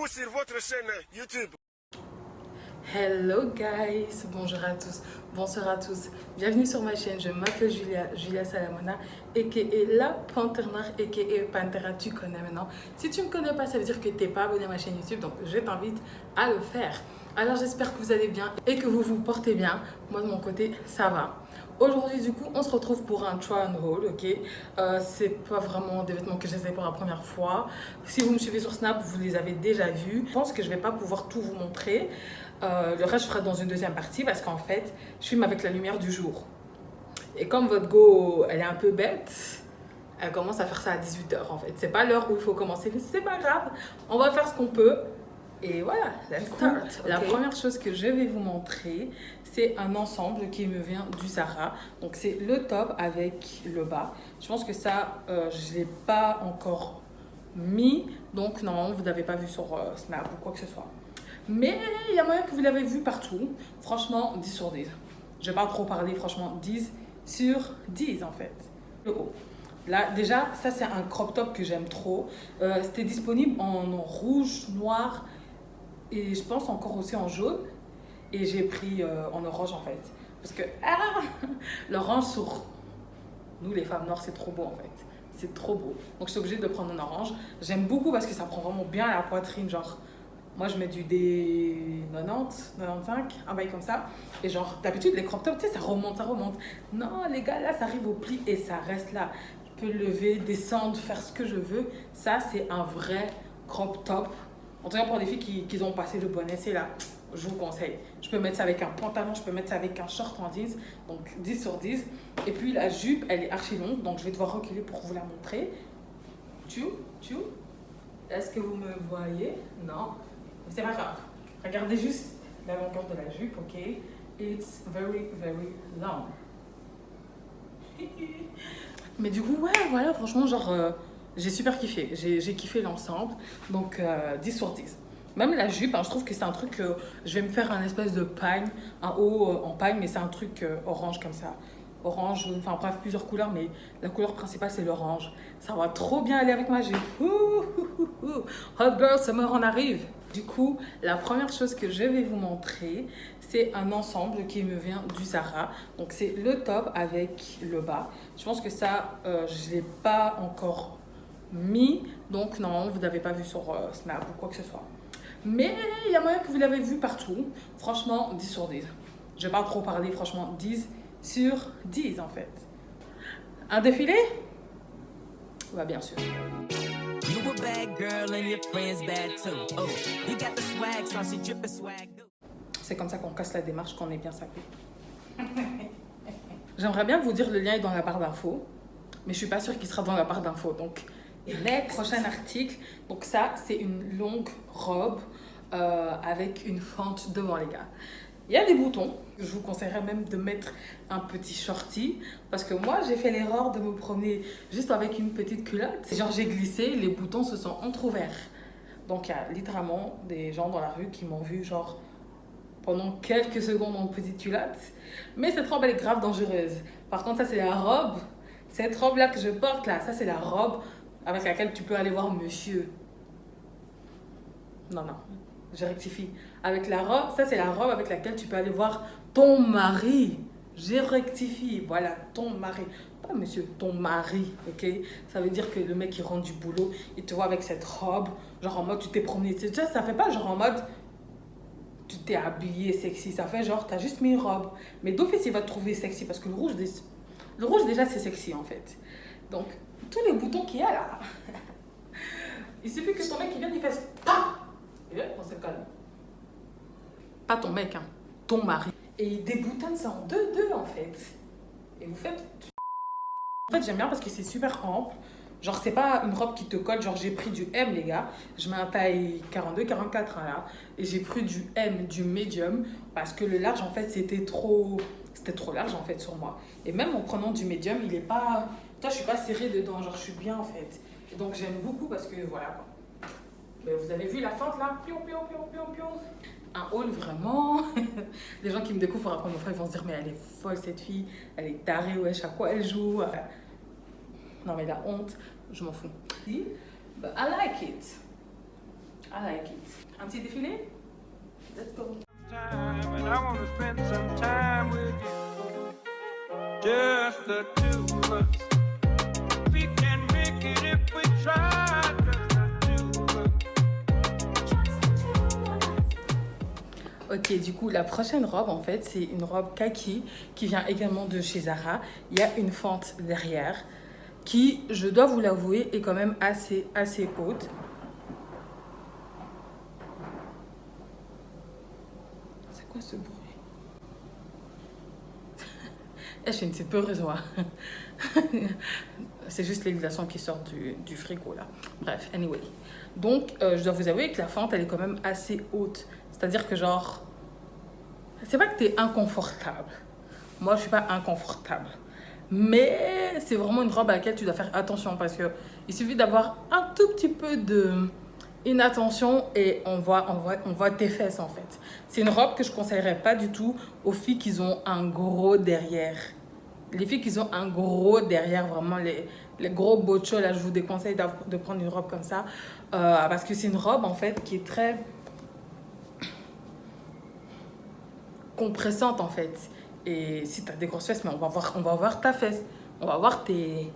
Bienvenue sur votre chaîne YouTube. Hello guys, bonjour à tous, bonsoir à tous, bienvenue sur ma chaîne, je m'appelle Julia Salamona, aka la Panthère Noire, aka Panthera, tu connais maintenant. Si tu ne me connais pas, ça veut dire que tu n'es pas abonné à ma chaîne YouTube, donc je t'invite à le faire. Alors j'espère que vous allez bien et que vous vous portez bien, moi de mon côté ça va. Aujourd'hui du coup on se retrouve pour un try and haul, ok. C'est pas vraiment des vêtements que j'essaie pour la première fois. Si vous me suivez sur Snap, vous les avez déjà vus. Je pense que je vais pas pouvoir tout vous montrer. Le reste je ferai dans une deuxième partie parce qu'en fait je filme avec la lumière du jour. Et comme votre go elle est un peu bête, elle commence à faire ça à 18h en fait. C'est pas l'heure où il faut commencer, mais c'est pas grave. On va faire ce qu'on peut. Et voilà, let's start. La première chose que je vais vous montrer, c'est un ensemble qui me vient du Zara. Donc c'est le top avec le bas. Je pense que ça, je ne l'ai pas encore mis. Donc normalement, vous n'avez pas vu sur Snap ou quoi que ce soit. Mais il y a moyen que vous l'avez vu partout. Franchement, 10 sur 10. Je ne vais pas trop parler, franchement, 10 sur 10 en fait. Le haut. Là, déjà, ça c'est un crop top que j'aime trop. C'était disponible en rouge, noir, et je pense encore aussi en jaune. Et j'ai pris en orange en fait. Parce que l'orange sur nous les femmes noires c'est trop beau en fait. C'est trop beau. Donc je suis obligée de prendre en orange. J'aime beaucoup parce que ça prend vraiment bien à la poitrine. Genre, moi je mets du D90, 95, un bail comme ça. Et genre, d'habitude les crop tops, tu sais, ça remonte, ça remonte. Non les gars, là ça arrive au pli et ça reste là. Je peux lever, descendre, faire ce que je veux. Ça c'est un vrai crop top. En tout cas, pour les filles qui ont passé le bon essai, là, je vous conseille. Je peux mettre ça avec un pantalon, je peux mettre ça avec un short en jeans. Donc, 10 sur 10. Et puis, la jupe, elle est archi longue. Donc, je vais devoir reculer pour vous la montrer. Tchou. Est-ce que vous me voyez? Non. Mais c'est pas grave. Regardez juste la longueur de la jupe, ok? It's very, very long. Mais du coup, ouais, voilà, franchement, genre... j'ai super kiffé, j'ai kiffé l'ensemble, donc 10 sur 10. Même la jupe, hein, je trouve que c'est un truc, je vais me faire un espèce de pagne, un haut en pagne, mais c'est un truc orange comme ça. Orange, enfin bref, plusieurs couleurs, mais la couleur principale c'est l'orange. Ça va trop bien aller avec ma jupe. Hot girl summer on arrive. Du coup, la première chose que je vais vous montrer, c'est un ensemble qui me vient du Zara. Donc c'est le top avec le bas. Je pense que ça, je ne l'ai pas encore mis, donc normalement vous n'avez pas vu sur Snap ou quoi que ce soit. Mais il y a moyen que vous l'avez vu partout. Franchement, 10 sur 10. Je vais pas trop parler, franchement, 10 sur 10 en fait. Un défilé? Ouais, bien sûr. C'est comme ça qu'on casse la démarche, qu'on est bien sapé. J'aimerais bien vous dire le lien est dans la barre d'infos, mais je suis pas sûre qu'il sera dans la barre d'infos. Donc, prochain article. Donc ça, c'est une longue robe avec une fente devant les gars. Il y a des boutons. Je vous conseillerais même de mettre un petit shorty parce que moi, j'ai fait l'erreur de me promener juste avec une petite culotte. Genre, j'ai glissé, les boutons se sont entrouverts. Donc, il y a littéralement des gens dans la rue qui m'ont vu genre pendant quelques secondes en petite culotte. Mais cette robe, elle est grave dangereuse. Par contre, ça, c'est la robe. Cette robe-là que je porte là, ça, c'est la robe avec laquelle tu peux aller voir monsieur. Non, je rectifie. Avec la robe, ça c'est la robe avec laquelle tu peux aller voir ton mari. Je rectifie. Voilà, ton mari. Pas monsieur, ton mari, ok? Ça veut dire que le mec il rentre du boulot, il te voit avec cette robe, genre en mode tu t'es promené. Tu sais, ça fait pas genre en mode tu t'es habillé sexy. Ça fait genre t'as juste mis une robe. Mais d'office il va te trouver sexy parce que le rouge déjà c'est sexy en fait. Donc tous les boutons qu'il y a là. Il suffit que ton mec il vienne, il fasse ah! Et là, on se calme. Pas ton mec, hein, ton mari. Et il déboutonne ça en deux en fait. Et vous faites. En fait, j'aime bien parce que c'est super ample. Genre, c'est pas une robe qui te colle. Genre, j'ai pris du M, les gars. Je mets un taille 42, 44 hein, là. Et j'ai pris du M, du medium. Parce que le large, en fait, c'était trop large en fait sur moi. Et même en prenant du medium, il est pas. Toi, je suis pas serrée dedans. Genre, je suis bien en fait. Et donc, j'aime beaucoup parce que voilà quoi. Mais vous avez vu la fente là? Pion. Un haul vraiment. Les gens qui me découvrent pour la première fois, ils vont se dire mais elle est folle cette fille, elle est tarée, wesh, à quoi elle joue? Non mais la honte, je m'en fous. But I like it. I like it. Un petit défilé? Let's go. And I want to spend some time with you. Just the two of us. We can make it if we try. Just the two of us. Ok, du coup, la prochaine robe, en fait, c'est une robe kaki qui vient également de chez Zara. Il y a une fente derrière qui, je dois vous l'avouer, est quand même assez haute. C'est quoi ce bruit? Je suis une petite peureuse, moi. C'est juste les glaçons qui sortent du frigo, là. Bref, anyway. Donc, je dois vous avouer que la fente, elle est quand même assez haute. C'est-à-dire que genre... C'est pas que t'es inconfortable. Moi, je suis pas inconfortable. Mais c'est vraiment une robe à laquelle tu dois faire attention parce que il suffit d'avoir un tout petit peu d'inattention et on voit tes fesses, en fait. C'est une robe que je conseillerais pas du tout aux filles qui ont un gros derrière. Les filles qui ont un gros derrière, vraiment les gros bochos, là, je vous déconseille de prendre une robe comme ça. Parce que c'est une robe, en fait, qui est très compressante, en fait. Et si tu as des grosses fesses, mais on va voir ta fesse. On va voir tes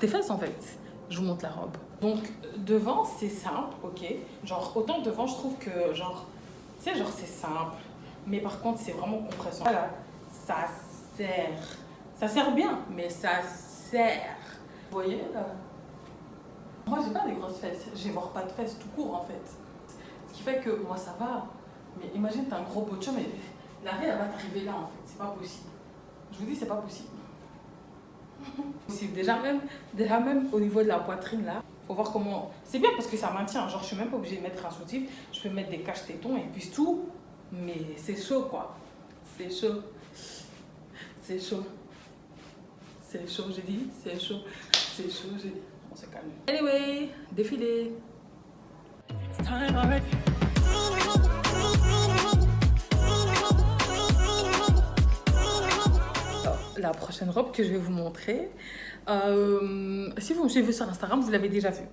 fesses, en fait. Je vous montre la robe. Donc, devant, c'est simple, ok. Genre, autant devant, je trouve que, genre, tu sais, genre, c'est simple. Mais par contre, c'est vraiment compressant. Voilà, ça sert. Ça sert bien, mais ça sert. Vous voyez, là? Moi, j'ai pas des grosses fesses. J'ai voire pas de fesses tout court, en fait. Ce qui fait que, moi, ça va. Mais imagine, t'as un gros bocho, mais l'arrêt, elle va t'arriver là, en fait. C'est pas possible. Je vous dis, c'est pas possible. Déjà même au niveau de la poitrine, là, faut voir comment... C'est bien parce que ça maintient. Genre, je suis même pas obligée de mettre un soutif. Je peux mettre des cache-tétons et puis tout. Mais c'est chaud, quoi. C'est chaud. C'est chaud. C'est chaud, j'ai dit. C'est chaud. C'est chaud, j'ai dit. On se calme. Anyway, défilé. It's time already. La prochaine robe que je vais vous montrer, si vous me suivez sur Instagram, vous l'avez déjà vue.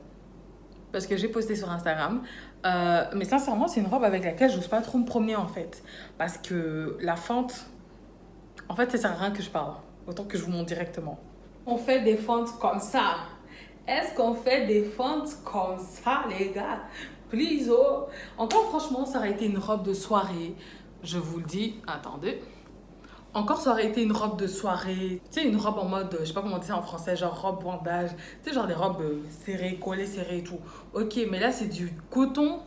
Parce que j'ai posté sur Instagram. Mais sincèrement, c'est une robe avec laquelle je n'ose pas trop me promener, en fait. Parce que la fente, en fait, ça sert à rien que je parle. Autant que je vous montre directement. On fait des fentes comme ça. Est-ce qu'on fait des fentes comme ça, les gars? Please, oh. Encore, franchement, ça aurait été une robe de soirée. Je vous le dis. Attendez. Encore, ça aurait été une robe de soirée. Tu sais, une robe en mode, je sais pas comment dire ça en français, genre robe bandage. Tu sais, genre des robes serrées, collées serrées et tout. Ok, mais là, c'est du coton.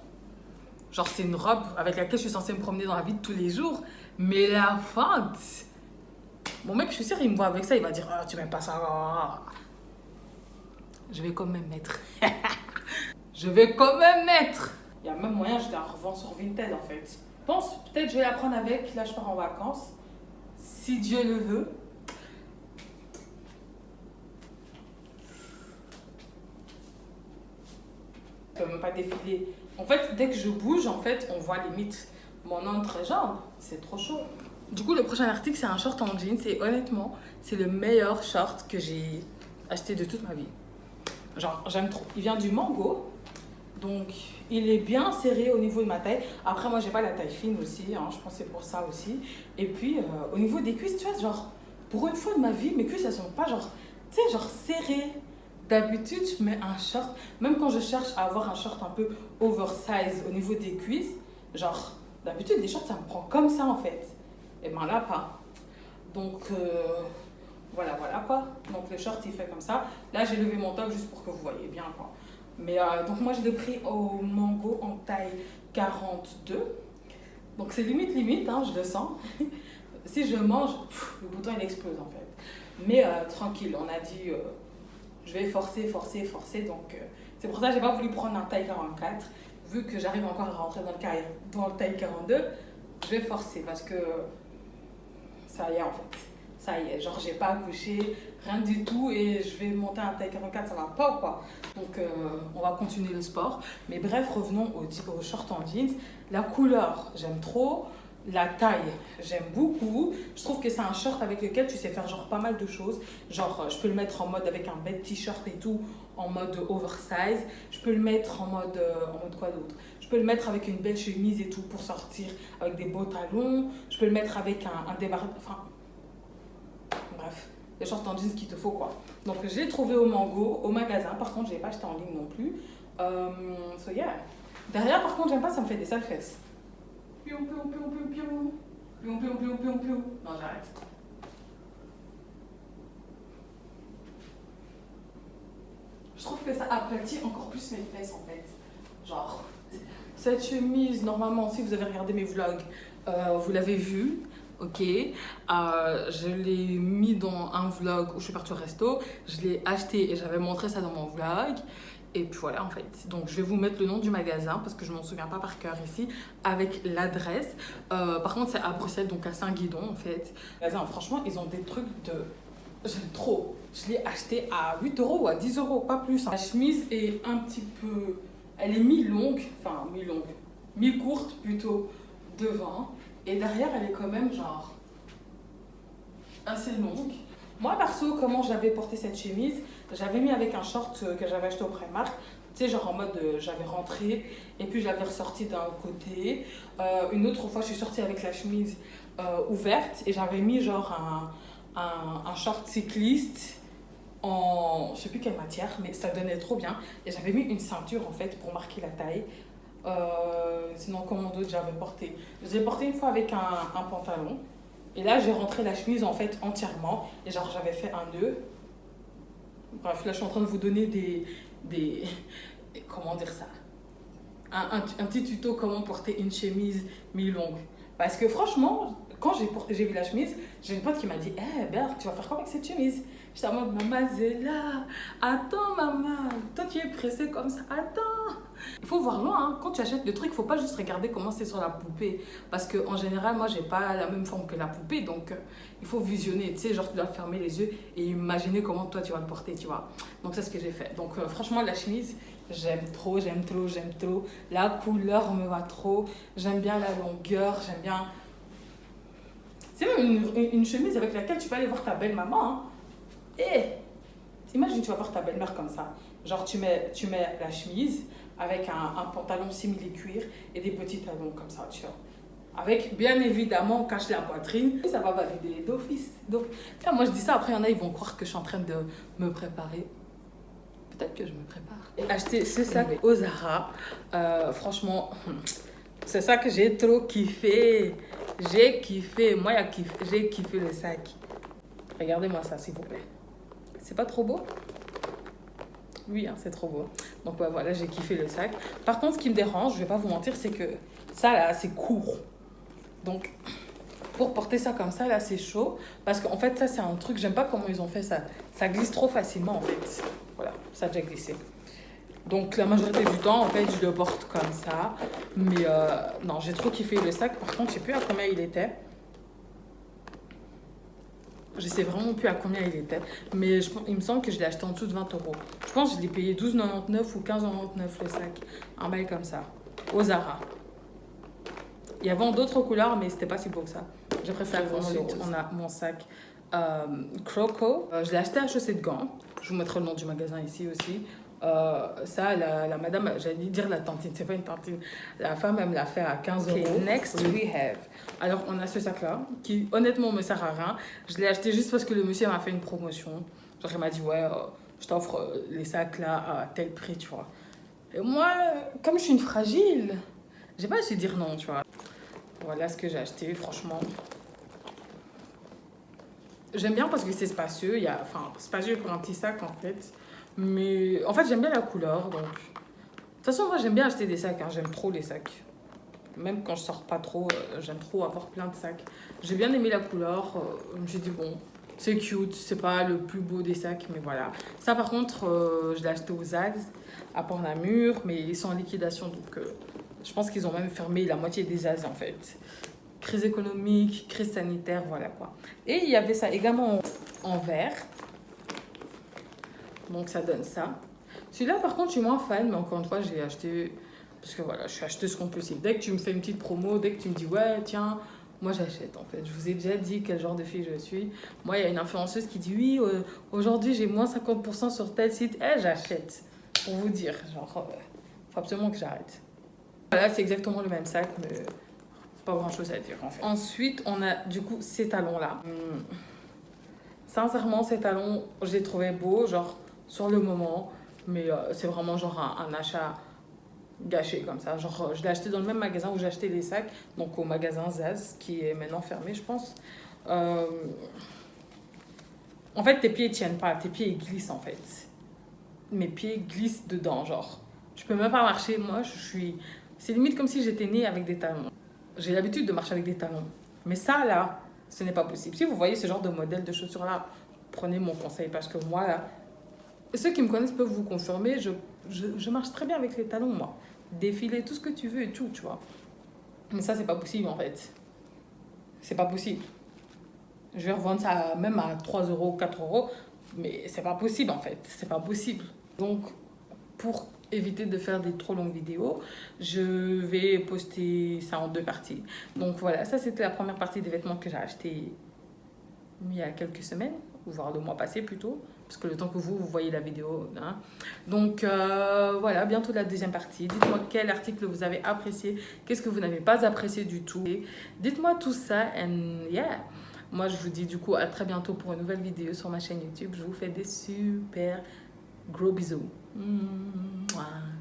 Genre, c'est une robe avec laquelle je suis censée me promener dans la vie de tous les jours. Mais la fente... Mon mec, je suis sûre, il me voit avec ça, il va dire, ah, tu m'aimes pas ça. Je vais quand même mettre. Je vais quand même mettre. Il y a même moyen, je la revends sur Vinted, en fait. Je pense, peut-être, je vais la prendre avec. Là, je pars en vacances. Si Dieu le veut. Je peux même pas défiler. En fait, dès que je bouge, en fait, on voit limite mon entrejambe. C'est trop chaud. Du coup, le prochain article, c'est un short en jeans. Et honnêtement, c'est le meilleur short que j'ai acheté de toute ma vie. Genre, j'aime trop. Il vient du Mango. Donc, il est bien serré au niveau de ma taille. Après, moi, j'ai pas la taille fine aussi. Hein, je pense que c'est pour ça aussi. Et puis, au niveau des cuisses, tu vois, genre, pour une fois de ma vie, mes cuisses, elles sont pas genre, tu sais, genre serrées. D'habitude, je mets un short. Même quand je cherche à avoir un short un peu oversize au niveau des cuisses, genre, d'habitude, des shorts, ça me prend comme ça, en fait. Et ben là, pas. Donc, voilà quoi. Donc, le short, il fait comme ça. Là, j'ai levé mon top juste pour que vous voyez bien, quoi. Mais donc moi je l'ai pris au Mango en taille 42. Donc c'est limite, hein, je le sens. Si je mange, le bouton il explose en fait. Mais tranquille, on a dit je vais forcer. Donc c'est pour ça que j'ai pas voulu prendre un taille 44. Vu que j'arrive encore à rentrer dans le taille 42, je vais forcer parce que ça y est en fait. Ça y est, genre j'ai pas accouché, rien du tout et je vais monter un taille 44, ça va pas quoi. Donc on va continuer le sport. Mais bref, revenons au short en jeans. La couleur, j'aime trop. La taille, j'aime beaucoup. Je trouve que c'est un short avec lequel tu sais faire genre pas mal de choses. Genre, je peux le mettre en mode avec un bel t-shirt et tout, en mode oversize. Je peux le mettre en mode quoi d'autre? Je peux le mettre avec une belle chemise et tout pour sortir avec des beaux talons. Je peux le mettre avec un débardeur. Enfin, bref, les shorts en jeans qu'il te faut quoi. Donc, je l'ai trouvé au Mango, au magasin. Par contre, je l'ai pas acheté en ligne non plus. So yeah. Derrière, par contre, j'aime pas, ça me fait des sales fesses. Piou, piou, piou, piou, piou. Piou, piou, piou, piou, piou. Non, j'arrête. Je trouve que ça aplatit encore plus mes fesses en fait. Genre, cette chemise, normalement, si vous avez regardé mes vlogs, vous l'avez vue. Ok, je l'ai mis dans un vlog où je suis partie au resto. Je l'ai acheté et j'avais montré ça dans mon vlog. Et puis voilà en fait. Donc je vais vous mettre le nom du magasin parce que je m'en souviens pas par cœur ici avec l'adresse. Par contre c'est à Bruxelles, donc à Saint-Guidon en fait. Le magasin, franchement ils ont des trucs de... J'aime trop. Je l'ai acheté à 8 € ou à 10 €, pas plus. La chemise est un petit peu... Elle est mi-longue, enfin mi-longue, mi-courte plutôt devant. Et derrière elle est quand même genre assez longue. Moi, perso, comment j'avais porté cette chemise, j'avais mis avec un short que j'avais acheté au Primark. Tu sais, genre en mode, j'avais rentré et puis j'avais ressorti d'un côté. Une autre fois, je suis sortie avec la chemise ouverte et j'avais mis genre un short cycliste en, je sais plus quelle matière, mais ça donnait trop bien. Et j'avais mis une ceinture en fait pour marquer la taille. Sinon, comment d'autres j'avais porté? Je l'ai porté une fois avec un pantalon. Et là, j'ai rentré la chemise en fait entièrement. Et genre, j'avais fait un nœud. Bref, là, je suis en train de vous donner des comment dire ça? Un petit tuto comment porter une chemise mi-longue. Parce que franchement, quand j'ai vu la chemise, j'ai une pote qui m'a dit « Eh, Berk, tu vas faire quoi avec cette chemise ?» J'étais en mode « Maman, c'est là. Attends, maman. Toi, tu es pressée comme ça. Attends. » Il faut voir loin. Hein. Quand tu achètes le truc, il ne faut pas juste regarder comment c'est sur la poupée. Parce qu'en général, moi, je n'ai pas la même forme que la poupée. Donc, il faut visionner. Tu sais, genre, tu dois fermer les yeux et imaginer comment toi, tu vas le porter, tu vois. Donc, c'est ce que j'ai fait. Donc, franchement, la chemise, j'aime trop, j'aime trop, j'aime trop. La couleur me va trop. J'aime bien la longueur. J'aime bien... C'est même une chemise avec laquelle tu peux aller voir ta belle-maman. Hein. Et imagine, tu vas voir ta belle-mère comme ça. Genre, tu mets la chemise avec un pantalon simili-cuir et des petits talons comme ça, tu vois. Avec, bien évidemment, on cache la poitrine. Et ça va valider d'office. Donc, là, moi, je dis ça. Après, il y en a, ils vont croire que je suis en train de me préparer. Peut-être que je me prépare. Et acheter ce sac au Zara. Franchement, c'est ça que j'ai trop kiffé. J'ai kiffé. Moi, j'ai kiffé le sac. Regardez-moi ça, s'il vous plaît. C'est pas trop beau? Oui, hein, c'est trop beau. Donc, ouais, voilà, j'ai kiffé le sac. Par contre, ce qui me dérange, je vais pas vous mentir, c'est que ça, là, c'est court. Donc, pour porter ça comme ça, là, c'est chaud. Parce qu'en fait, ça, c'est un truc, j'aime pas comment ils ont fait ça. Ça glisse trop facilement, en fait. Voilà, ça a déjà glissé. Donc, la majorité du temps, en fait, je le porte comme ça. Mais non, j'ai trop kiffé le sac. Par contre, je sais plus à combien il était. Je sais vraiment plus à combien il était. Mais il me semble que je l'ai acheté en dessous de 20 €. Je pense que je l'ai payé 12,99 ou 15,99 le sac. Un bail comme ça. Au Zara. Il y avait d'autres couleurs, mais c'était pas si beau que ça. J'ai préféré vraiment ensuite, on a mon sac Croco. Je l'ai acheté à Chaussée de Gants. Je vous mettrai le nom du magasin ici aussi. Ça, la madame, j'allais dire la tantine, c'est pas une tantine. La femme, elle me l'a fait à 15 €. Okay, next we have. Alors, on a ce sac-là, qui honnêtement me sert à rien. Je l'ai acheté juste parce que le monsieur m'a fait une promotion. Genre, il m'a dit, ouais, je t'offre les sacs là à tel prix, tu vois. Et moi, comme je suis une fragile, j'ai pas su dire non, tu vois. Voilà ce que j'ai acheté, franchement. J'aime bien parce que c'est spacieux. Enfin, spacieux pour un petit sac, en fait. Mais en fait, j'aime bien la couleur. Donc... De toute façon, moi, j'aime bien acheter des sacs. Hein. J'aime trop les sacs. Même quand je sors pas trop, j'aime trop avoir plein de sacs. J'ai bien aimé la couleur. J'ai dit, bon, c'est cute. C'est pas le plus beau des sacs, mais voilà. Ça, par contre, je l'ai acheté aux Zags, à Port-Namur. Mais ils sont en liquidation. Donc, je pense qu'ils ont même fermé la moitié des Zags, en fait. Crise économique, crise sanitaire, voilà quoi. Et il y avait ça également en vert. Donc ça donne ça. Celui-là par contre je suis moins fan, mais encore une fois j'ai acheté parce que voilà, je suis acheteuse compulsive. Dès que tu me fais une petite promo, dès que tu me dis ouais tiens moi j'achète en fait. Je vous ai déjà dit quel genre de fille je suis. Moi, il y a une influenceuse qui dit oui, aujourd'hui j'ai moins 50% sur tel site. Eh, j'achète. Pour vous dire, genre, faut absolument que j'arrête. Voilà, c'est exactement le même sac, mais pas grand chose à dire en fait. Ensuite, on a du coup ces talons là. Sincèrement, ces talons, je les trouvais beaux, genre sur le moment, mais c'est vraiment genre un achat gâché comme ça. Genre, je l'ai acheté dans le même magasin où j'ai acheté les sacs, donc au magasin Zaz, qui est maintenant fermé, je pense. En fait, tes pieds tiennent pas, tes pieds ils glissent en fait. Mes pieds glissent dedans, genre. Je peux même pas marcher, moi, je suis... C'est limite comme si j'étais née avec des talons. J'ai l'habitude de marcher avec des talons. Mais ça, là, ce n'est pas possible. Si vous voyez ce genre de modèle de chaussures-là, prenez mon conseil parce que moi, là, ceux qui me connaissent peuvent vous confirmer, je marche très bien avec les talons, moi. Défiler, tout ce que tu veux et tout, tu vois. Mais ça, c'est pas possible, en fait. C'est pas possible. Je vais revendre ça même à 3 euros, 4 euros, mais c'est pas possible, en fait. C'est pas possible. Donc, pour éviter de faire des trop longues vidéos, je vais poster ça en 2 parties. Donc voilà, ça c'était la première partie des vêtements que j'ai acheté il y a quelques semaines, voire le mois passé plutôt, parce que le temps que vous voyez la vidéo. Hein. Donc voilà, bientôt la deuxième partie. Dites-moi quel article vous avez apprécié, qu'est-ce que vous n'avez pas apprécié du tout. Dites-moi tout ça, and yeah. Moi je vous dis du coup à très bientôt pour une nouvelle vidéo sur ma chaîne YouTube. Je vous fais des super gros bisous. Mwah.